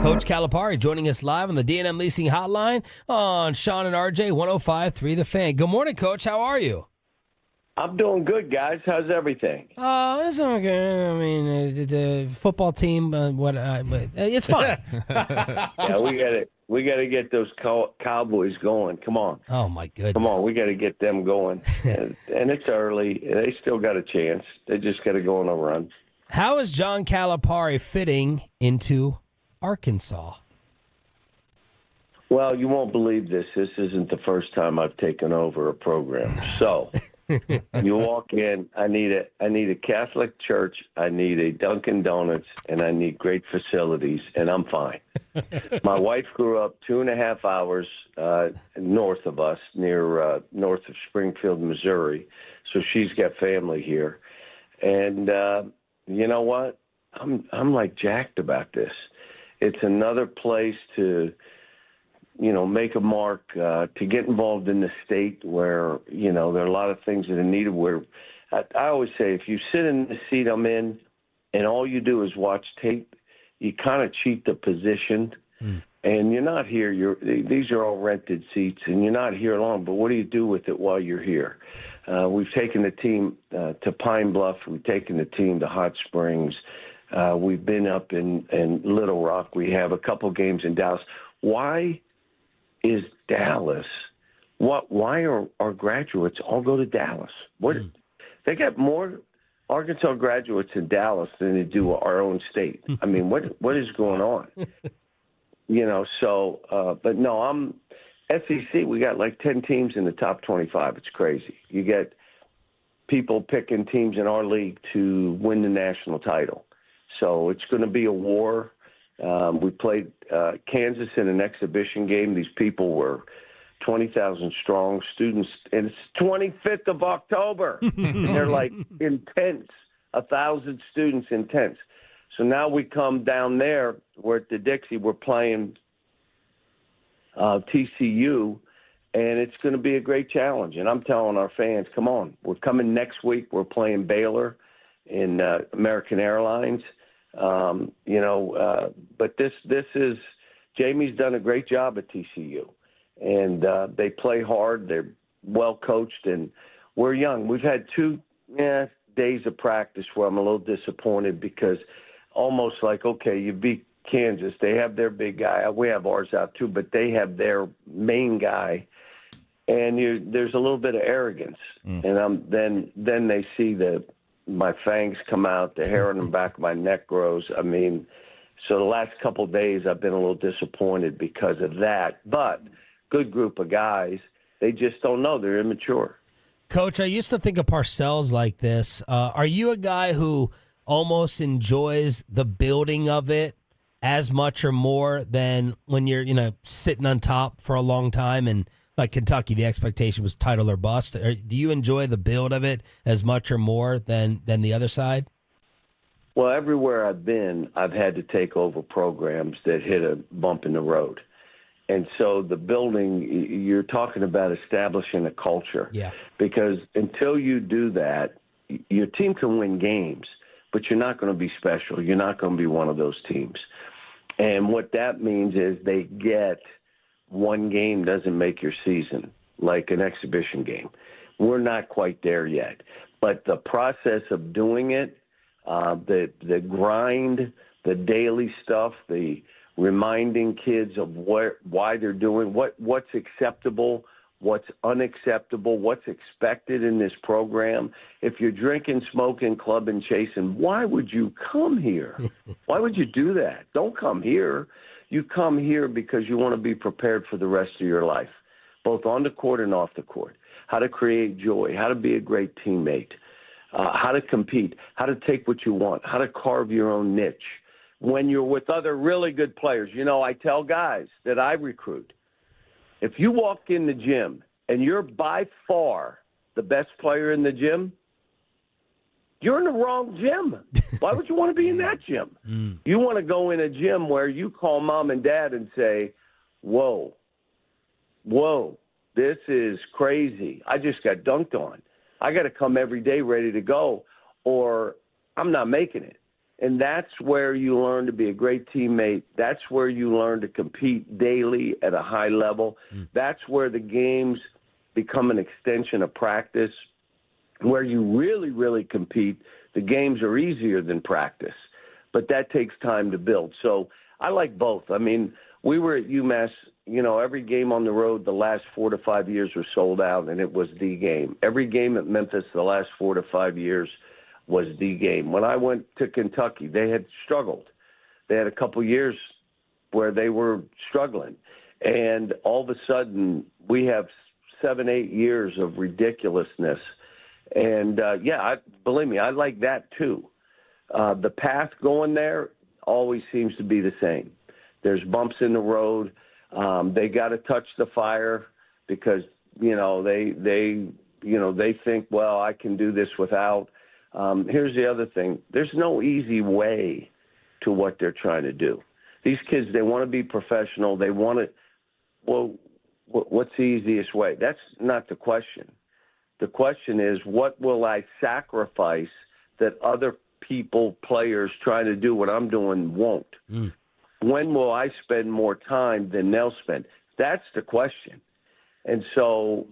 Coach Calipari joining us live on the D&M Leasing Hotline on Shan and RJ 105.3 The Fan. Good morning, Coach. How are you? I'm doing good, guys. How's everything? It's okay. I mean, the football team, but it's fine. Yeah, we gotta get those Cowboys going. Come on. Oh my goodness. Come on, we got to get them going. and it's early. They still got a chance. They just got to go on a run. How is John Calipari fitting into Arkansas? Well, you won't believe this. This isn't the first time I've taken over a program. So you walk in. I need a Catholic church. I need a Dunkin' Donuts, and I need great facilities, and I'm fine. My wife grew up 2.5 hours north of us, near north of Springfield, Missouri. So she's got family here, and you know what? I'm like jacked about this. It's another place to, make a mark, to get involved in the state where, there are a lot of things that are needed. Where I always say, if you sit in the seat I'm in and all you do is watch tape, you kind of cheat the position. And you're not here. These are all rented seats, and you're not here long. But what do you do with it while you're here? We've taken the team to Pine Bluff. We've taken the team to Hot Springs. We've been up in Little Rock. We have a couple games in Dallas. Why is Dallas? Why are our graduates all go to Dallas? They got more Arkansas graduates in Dallas than they do our own state. I mean, what is going on? But no, I'm SEC. We got like 10 teams in the top 25. It's crazy. You get people picking teams in our league to win the national title. So it's going to be a war. We played Kansas in an exhibition game. These people were 20,000 strong students, and it's 25th of October. And they're like in tents, 1,000 students in tents. So now we come down there. We're at the Dixie. We're playing TCU, and it's going to be a great challenge. And I'm telling our fans, come on. We're coming next week. We're playing Baylor in American Airlines. But this is Jamie's done a great job at TCU, and they play hard. They're well coached, and we're young. We've had 2 days of practice where I'm a little disappointed because almost like, okay, you beat Kansas. They have their big guy. We have ours out too, but they have their main guy, and there's a little bit of arrogance. And then they see my fangs come out, the hair on the back of my neck grows. I mean, so the last couple of days I've been a little disappointed because of that. But good group of guys. They just don't know. They're immature. Coach, I used to think of Parcells like this. Are you a guy who almost enjoys the building of it as much or more than when you're, sitting on top for a long time? And like Kentucky, the expectation was title or bust. Do you enjoy the build of it as much or more than the other side? Well, everywhere I've been, I've had to take over programs that hit a bump in the road. And so the building, you're talking about establishing a culture. Yeah. Because until you do that, your team can win games, but you're not going to be special. You're not going to be one of those teams. And what that means is they get one game doesn't make your season, like an exhibition game. We're not quite there yet. But the process of doing it, the grind, the daily stuff, the reminding kids of why they're doing, what's acceptable, what's unacceptable, what's expected in this program. If you're drinking, smoking, clubbing, chasing, why would you come here? Why would you do that? Don't come here. You come here because you want to be prepared for the rest of your life, both on the court and off the court. How to create joy, how to be a great teammate, how to compete, how to take what you want, how to carve your own niche. When you're with other really good players, I tell guys that I recruit, if you walk in the gym and you're by far the best player in the gym, you're in the wrong gym. Why would you want to be in that gym? You want to go in a gym where you call mom and dad and say, whoa, this is crazy. I just got dunked on. I got to come every day ready to go, or I'm not making it. And that's where you learn to be a great teammate. That's where you learn to compete daily at a high level. That's where the games become an extension of practice. Where you really, really compete, the games are easier than practice. But that takes time to build. So I like both. I mean, we were at UMass, every game on the road the last 4 to 5 years was sold out, and it was the game. Every game at Memphis the last 4 to 5 years was the game. When I went to Kentucky, they had struggled. They had a couple years where they were struggling. And all of a sudden, we have 7, 8 years of ridiculousness. And, believe me, I like that too. The path going there always seems to be the same. There's bumps in the road. They got to touch the fire because, they think, well, I can do this without. Here's the other thing. There's no easy way to what they're trying to do. These kids, they want to be professional. They want to, well, what's the easiest way? That's not the question. The question is, what will I sacrifice that other people, players trying to do what I'm doing won't? When will I spend more time than they'll spend? That's the question. And so,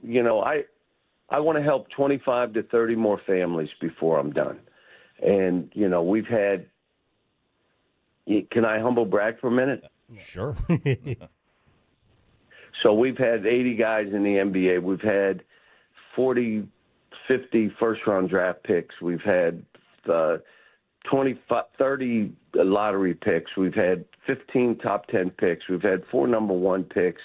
I want to help 25 to 30 more families before I'm done. And, we've had – can I humble brag for a minute? Sure. So we've had 80 guys in the NBA. We've had 40, 50 first-round draft picks. We've had 30 lottery picks. We've had 15 top 10 picks. We've had 4 number 1 picks.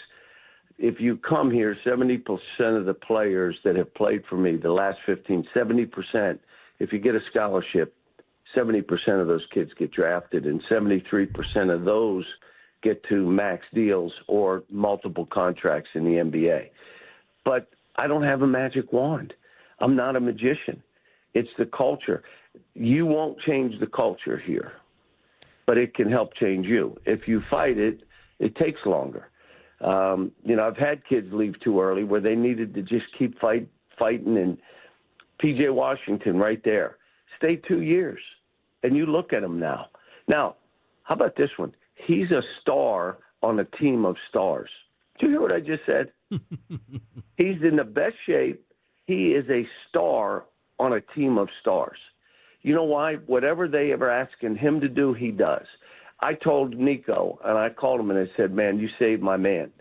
If you come here, 70% of the players that have played for me the last 70%, if you get a scholarship, 70% of those kids get drafted, and 73% of those get to max deals or multiple contracts in the NBA. But I don't have a magic wand. I'm not a magician. It's the culture. You won't change the culture here, but it can help change you. If you fight it, it takes longer. I've had kids leave too early where they needed to just keep fighting. And P.J. Washington right there, stay 2 years, and you look at him now. Now, how about this one? He's a star on a team of stars. Did you hear what I just said? He's in the best shape. He is a star on a team of stars. You know why? Whatever they ever asking him to do, he does. I told Nico, and I called him, and I said, man, you saved my man.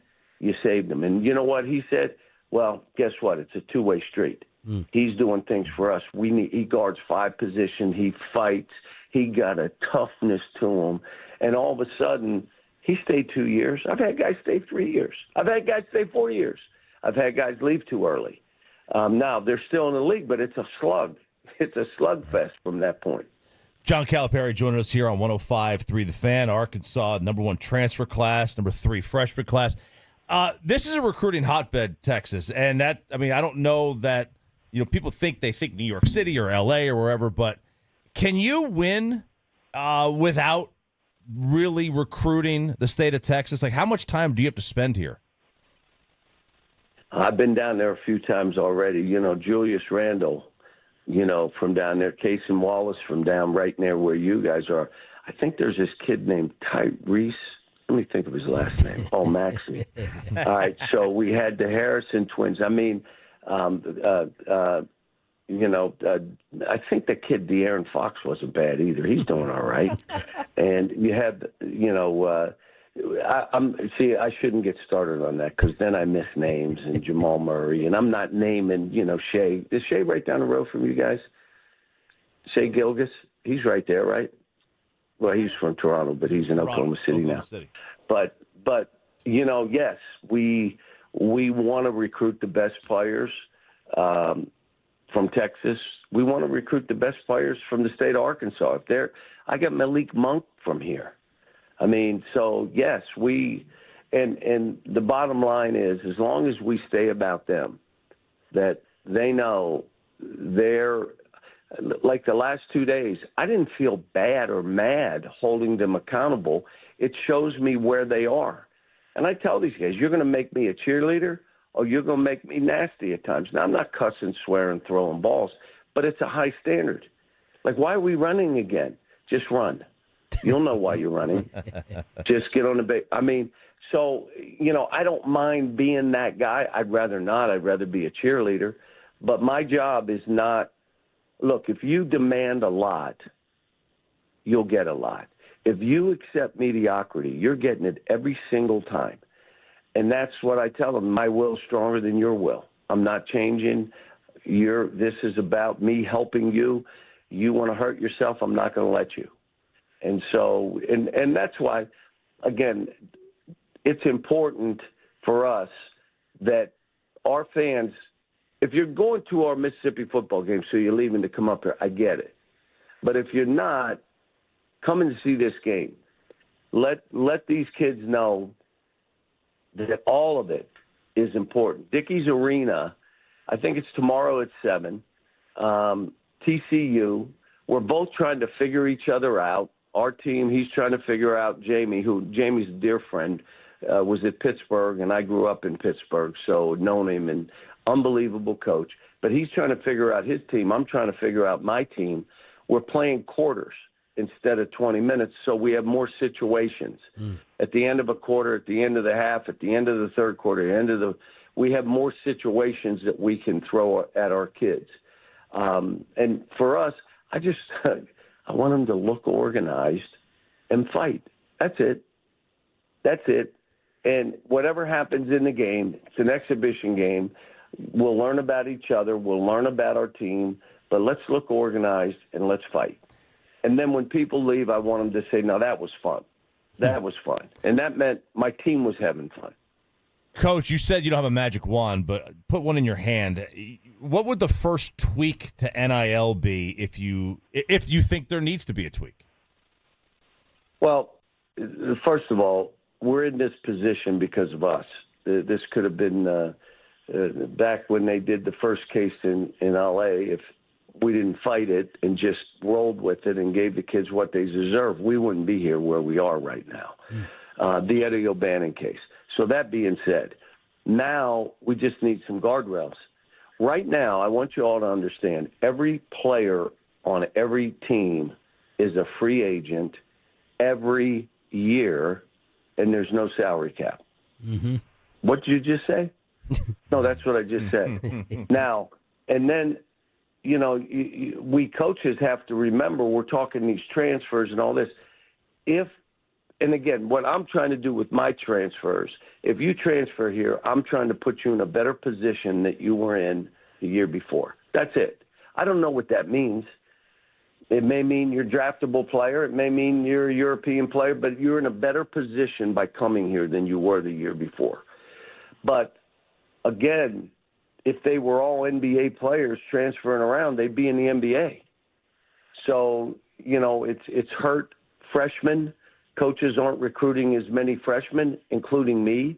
You saved him. And you know what he said? Well, guess what? It's a two-way street. He's doing things for us. He guards 5 positions. He fights. He got a toughness to him. And all of a sudden, he stayed 2 years. I've had guys stay 3 years. I've had guys stay 4 years. I've had guys leave too early. Now, they're still in the league, but it's a slug. It's a slugfest from that point. John Calipari joining us here on 105.3 The Fan. Arkansas, number 1 transfer class, number 3 freshman class. This is a recruiting hotbed, Texas, and I don't know that people think New York City or L.A. or wherever, but can you win without really recruiting the state of Texas? Like, how much time do you have to spend here? I've been down there a few times already. Julius Randle, from down there, Casey Wallace from down right near where you guys are. I think there's this kid named Tyrese. Let me think of his last name. Oh, Maxey. All right, so we had the Harrison twins. I mean, I think the kid De'Aaron Fox wasn't bad either. He's doing all right. And you have, I shouldn't get started on that because then I miss names and Jamal Murray, and I'm not naming, Shea. Is Shea right down the road from you guys? Shea Gilgeous? He's right there, right? Well, he's from Toronto, but he's in Oklahoma City now. But yes, we want to recruit the best players from Texas. We want to recruit the best players from the state of Arkansas. I got Malik Monk from here. I mean, so yes, and the bottom line is, as long as we stay about them, that they know they're like the last 2 days, I didn't feel bad or mad holding them accountable. It shows me where they are. And I tell these guys, you're going to make me a cheerleader or you're going to make me nasty at times. Now, I'm not cussing, swearing, throwing balls, but it's a high standard. Like, why are we running again? Just run. You'll know why you're running. Just get on the base. I mean, so, I don't mind being that guy. I'd rather not. I'd rather be a cheerleader. But my job is not – look, if you demand a lot, you'll get a lot. If you accept mediocrity, you're getting it every single time. And that's what I tell them. My will's stronger than your will. I'm not changing. This is about me helping you. You want to hurt yourself, I'm not going to let you. And so, and that's why, again, it's important for us that our fans, if you're going to our Mississippi football game, so you're leaving to come up here, I get it. But if you're not, coming to see this game, let these kids know that all of it is important. Dickey's Arena, I think it's tomorrow at 7. TCU, we're both trying to figure each other out. Our team, he's trying to figure out Jamie, who Jamie's a dear friend, was at Pittsburgh, and I grew up in Pittsburgh, so known him, and unbelievable coach. But he's trying to figure out his team. I'm trying to figure out my team. We're playing quarters instead of 20 minutes, so we have more situations. At the end of a quarter, at the end of the half, at the end of the third quarter, we have more situations that we can throw at our kids. And for us, I want them to look organized and fight. That's it. That's it. And whatever happens in the game, it's an exhibition game. We'll learn about each other. We'll learn about our team. But let's look organized and let's fight. And then when people leave, I want them to say, no, that was fun. That was fun. And that meant my team was having fun. Coach, you said you don't have a magic wand, but put one in your hand. What would the first tweak to NIL be if you think there needs to be a tweak? Well, first of all, we're in this position because of us. This could have been back when they did the first case in L.A. If we didn't fight it and just rolled with it and gave the kids what they deserve, we wouldn't be here where we are right now. The Eddie O'Bannon case. So that being said, now we just need some guardrails. Right now, I want you all to understand, every player on every team is a free agent every year, and there's no salary cap. Mm-hmm. What did you just say? No, that's what I just said. Now, and then, we coaches have to remember we're talking these transfers and all this. And again, what I'm trying to do with my transfers, if you transfer here, I'm trying to put you in a better position that you were in the year before. That's it. I don't know what that means. It may mean you're a draftable player. It may mean you're a European player, but you're in a better position by coming here than you were the year before. But again, if they were all NBA players transferring around, they'd be in the NBA. So, it's hurt freshmen. Coaches aren't recruiting as many freshmen, including me.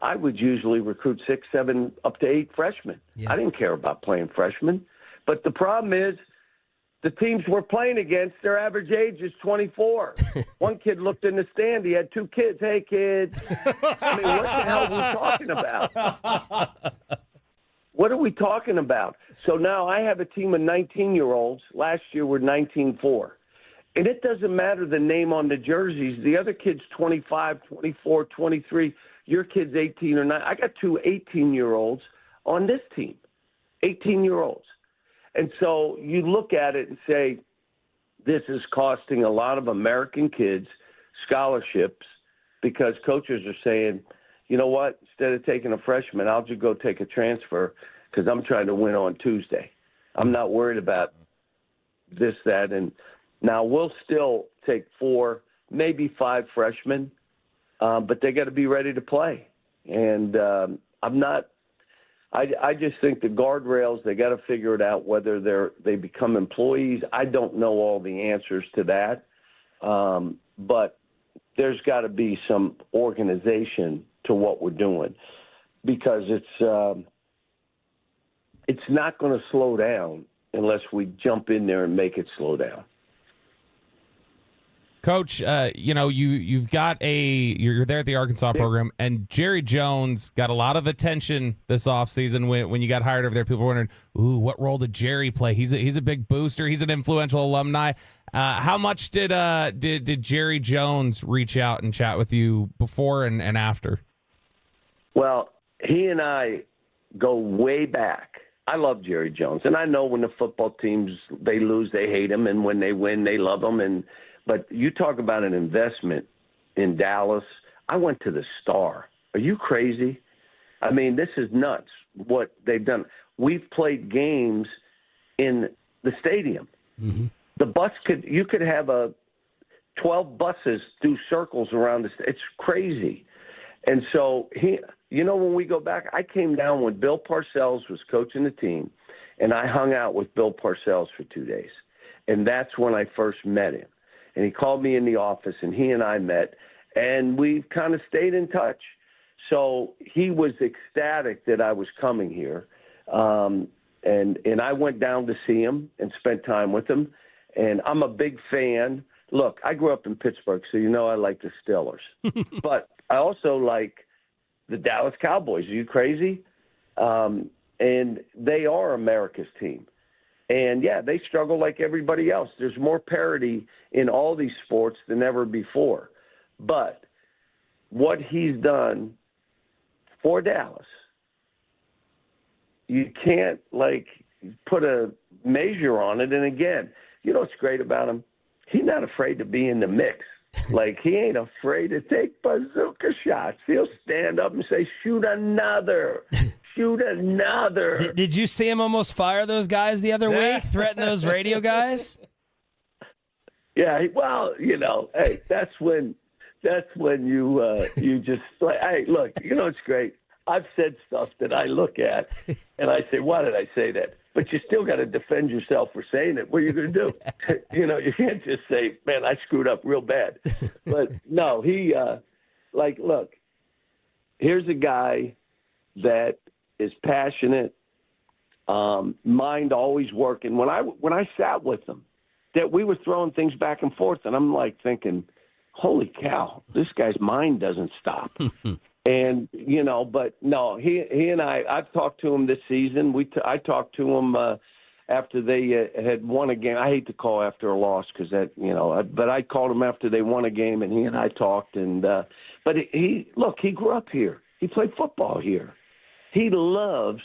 I would usually recruit 6, 7, up to 8 freshmen. Yeah. I didn't care about playing freshmen. But the problem is the teams we're playing against, their average age is 24. One kid looked in the stand. He had 2 kids. Hey, kids. I mean, what the hell are we talking about? What are we talking about? So now I have a team of 19-year-olds. Last year we're 19-4. And it doesn't matter the name on the jerseys. The other kid's 25, 24, 23. Your kid's 18 or 9. I got 2 18-year-olds on this team, 18-year-olds. And so you look at it and say, this is costing a lot of American kids scholarships because coaches are saying, you know what, instead of taking a freshman, I'll just go take a transfer because I'm trying to win on Tuesday. I'm not worried about this, that, and now we'll still take 4, maybe 5 freshmen, but they got to be ready to play. And I just think the guardrails, they got to figure it out whether they become employees. I don't know all the answers to that, but there's got to be some organization to what we're doing because it's not going to slow down unless we jump in there and make it slow down. Coach, you've got you're there at the Arkansas program, and Jerry Jones got a lot of attention this offseason when you got hired over there. People were wondering, ooh, what role did Jerry play? He's a big booster. He's an influential alumni. How much did Jerry Jones reach out and chat with you before and after? Well, he and I go way back. I love Jerry Jones, and I know when the football teams, they lose, they hate him, and when they win, they love him. But you talk about an investment in Dallas. I went to the Star. Are you crazy? I mean, this is nuts what they've done. We've played games in the stadium. Mm-hmm. You could have 12 buses do circles around the stadium. It's crazy. And so when we go back, I came down when Bill Parcells was coaching the team, and I hung out with Bill Parcells for 2 days. And that's when I first met him. And he called me in the office, and he and I met, and we've kind of stayed in touch. So he was ecstatic that I was coming here. And I went down to see him and spent time with him. And I'm a big fan. Look, I grew up in Pittsburgh, so I like the Steelers. But I also like the Dallas Cowboys. Are you crazy? And they are America's team. And, yeah, they struggle like everybody else. There's more parity in all these sports than ever before. But what he's done for Dallas, you can't, put a measure on it. And, again, what's great about him? He's not afraid to be in the mix. He ain't afraid to take bazooka shots. He'll stand up and say, shoot another. Shoot another. Did you see him almost fire those guys the other week? Threaten those radio guys? Yeah, well, hey, that's when you just hey, look, it's great. I've said stuff that I look at and I say, why did I say that? But you still got to defend yourself for saying it. What are you going to do? You can't just say, man, I screwed up real bad. But no, he look, here's a guy that is passionate, mind always working. When I sat with him, that we were throwing things back and forth, and I'm thinking, holy cow, this guy's mind doesn't stop. And but no, he and I've talked to him this season. I talked to him after they had won a game. I hate to call after a loss because but I called him after they won a game, and he and I talked. And but he grew up here. He played football here. He loves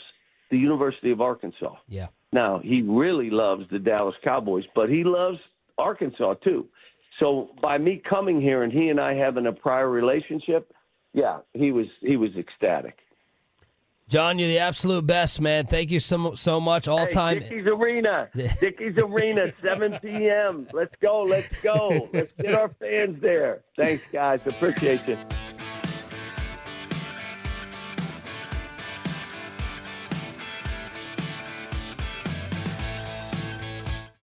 the University of Arkansas. Yeah. Now, he really loves the Dallas Cowboys, but he loves Arkansas too. So by me coming here and he and I having a prior relationship, yeah, he was ecstatic. John, you're the absolute best, man. Thank you so much. All time. Dickies Arena, 7 p.m. Let's go. Let's get our fans there. Thanks, guys. Appreciate you.